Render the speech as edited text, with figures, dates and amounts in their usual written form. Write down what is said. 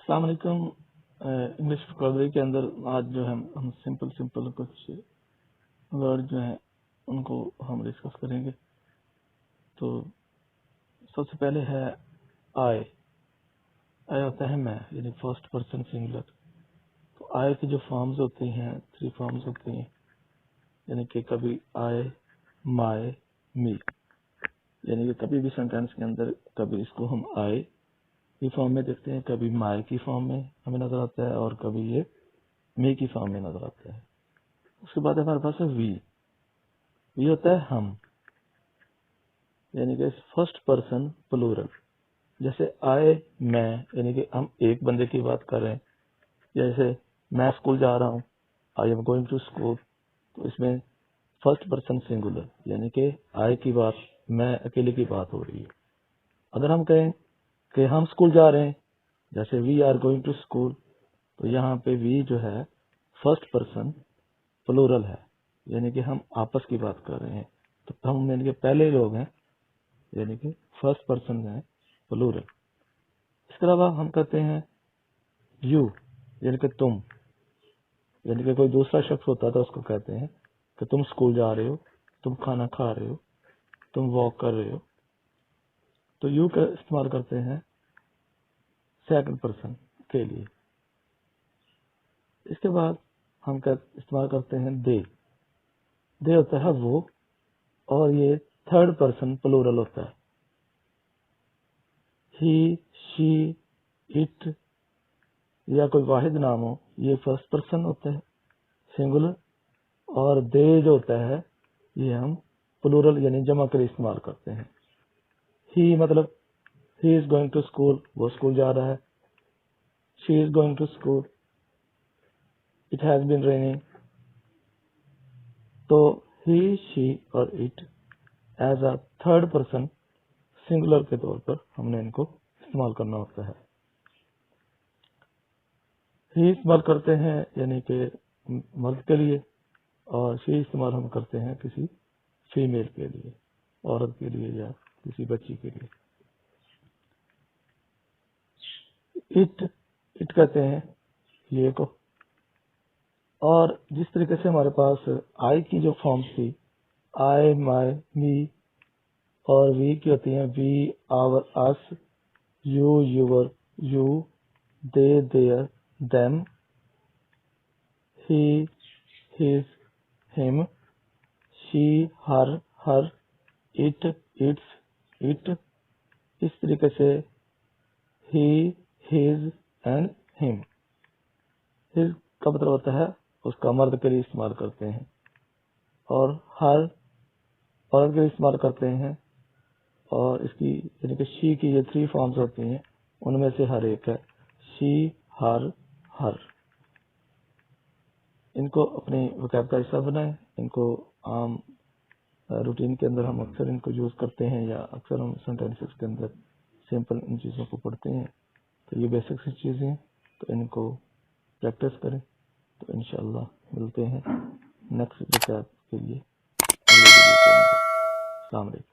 السلام علیکم. English vocabulary کے اندر آج جو ہے ہم سمپل کچھ ورڈ جو ہیں ان کو ہم ڈسکس کریں گے. تو سب سے پہلے ہے آئے. آئے ہوتا ہے میں، یعنی فرسٹ پرسن سنگولر. تو آئے کی جو فارمز ہوتی ہیں 3 فارمز ہوتی ہیں، یعنی کہ کبھی آئے، مائے، می. یعنی کہ کبھی بھی سینٹینس کے اندر کبھی اس کو ہم آئے کی فارم میں دیکھتے ہیں، کبھی مائے کی فارم میں ہمیں نظر آتا ہے، اور کبھی یہ می کی فارم میں نظر آتا ہے. اس کے بعد ہمارے پاس ہے وی. وی ہوتا ہے ہم، یعنی کہ فرسٹ پرسن پلورل. جیسے آئے میں، یعنی کہ ہم ایک بندے کی بات کر رہے ہیں. جیسے میں اسکول جا رہا ہوں، I am going to school. تو اس میں فرسٹ پرسن سنگولر، یعنی کہ آئے کی بات، میں اکیلے کی بات ہو رہی ہے. اگر ہم کہیں کہ ہم اسکول جا رہے ہیں، جیسے we are going to school, تو یہاں پہ وی جو ہے فرسٹ پرسن پلورل ہے، یعنی کہ ہم آپس کی بات کر رہے ہیں. تو ہم یعنی کہ پہلے لوگ ہیں، یعنی کہ فرسٹ پرسن ہے پلورل. اس کے علاوہ ہم کہتے ہیں یو، یعنی کہ تم. یعنی کہ کوئی دوسرا شخص ہوتا ہے تو اس کو کہتے ہیں کہ تم اسکول جا رہے ہو، تم کھانا کھا رہے ہو، تم واک کر رہے ہو. تو یو کا استعمال کرتے ہیں سیکنڈ پرسن کے لیے. اس کے بعد ہم استعمال کرتے ہیں دے. دے ہوتا ہے وہ، اور یہ تھرڈ پرسن پلورل ہوتا ہے. ہی، شی، اٹ یا کوئی واحد نام ہو، یہ فرسٹ پرسن ہوتا ہے سنگولر. اور دے جو ہوتا ہے یہ ہم پلورل یعنی جمع کے لیے استعمال کرتے ہیں. ہی مطلب he is going to school, وہ اسکول جا رہا ہے. She is going to school, it has been raining. تو ہی، شی اور it is a third person singular کے طور پر ہم نے ان کو استعمال کرنا ہوتا ہے. ہی استعمال کرتے ہیں یعنی کہ مرد کے لیے، اور شی استعمال ہم کرتے ہیں کسی فیمیل کے لیے، عورت کے لیے یا کسی بچی کے لیے. اٹ کہتے ہیں یہ کو. اور جس طریقے سے ہمارے پاس آئی کی جو فارمز تھی، آئی، مائی، می، اور وی کی ہوتی ہیں we, our, us, you, your, you, they, their, them, he, his, him, she, her, her, it, its, it. اس طریقے سے he, his and him. His کا مطلب ہوتا ہے اس کا مرد کے لیے استعمال کرتے ہیں، اور ہر عورت کے لیے استعمال کرتے ہیں. اور اس کی یعنی کہ شی کی یہ 3 فارمز ہوتی ہیں، ان میں سے ہر ایک ہے. شی، ہر، ہر. ان کو اپنی وکیب کا حصہ بنائیں. ان کو عام روٹین کے اندر ہم اکثر ان کو یوز کرتے ہیں، یا اکثر ہم سینٹینسز کے اندر سمپل ان چیزوں کو پڑھتے ہیں. تو یہ بیسک سی چیزیں ہیں، تو ان کو پریکٹس کریں. تو انشاءاللہ ملتے ہیں نیکسٹ وکیب کے لیے اگلے ویڈیو کے اندر. السلام علیکم.